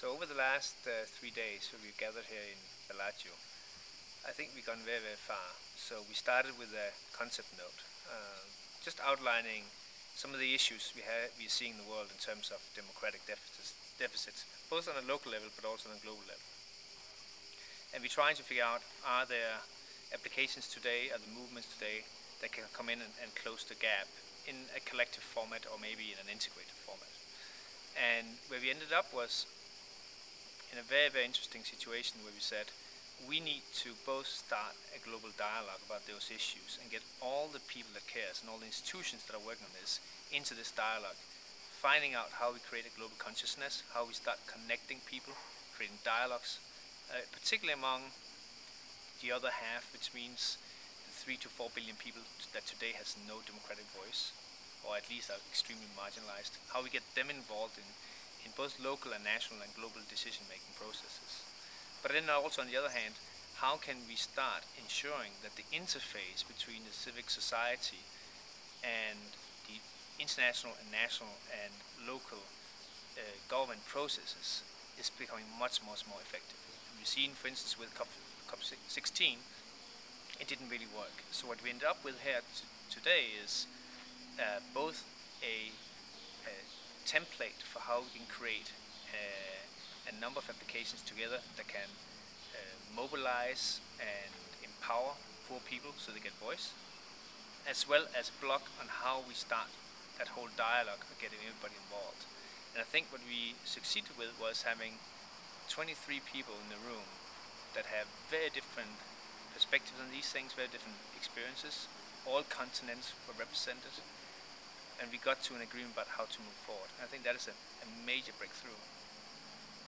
So over the last 3 days where we gathered here in Bellagio, I think we've gone very, very far. So we started with a concept note, just outlining some of the issues we're seeing in the world in terms of democratic deficits, both on a local level but also on a global level. And we're trying to figure out, are there applications today, are there movements today that can come in and close the gap in a collective format or maybe in an integrated format. And where we ended up was in a very, very interesting situation where we said we need to both start a global dialogue about those issues and get all the people that cares and all the institutions that are working on this into this dialogue, finding out how we create a global consciousness, how we start connecting people, creating dialogues, particularly among the other half, which means the 3 to 4 billion people that today has no democratic voice, or at least are extremely marginalized, how we get them involved in both local and national and global decision-making processes. But then also on the other hand, how can we start ensuring that the interface between the civic society and the international and national and local government processes is becoming much more effective. And we've seen, for instance, with COP16, it didn't really work. So what we ended up with here today is both a template for how we can create a number of applications together that can mobilize and empower poor people so they get voice, as well as a block on how we start that whole dialogue of getting everybody involved. And I think what we succeeded with was having 23 people in the room that have very different perspectives on these things, very different experiences. All continents were represented, and we got to an agreement about how to move forward. And I think that is a major breakthrough.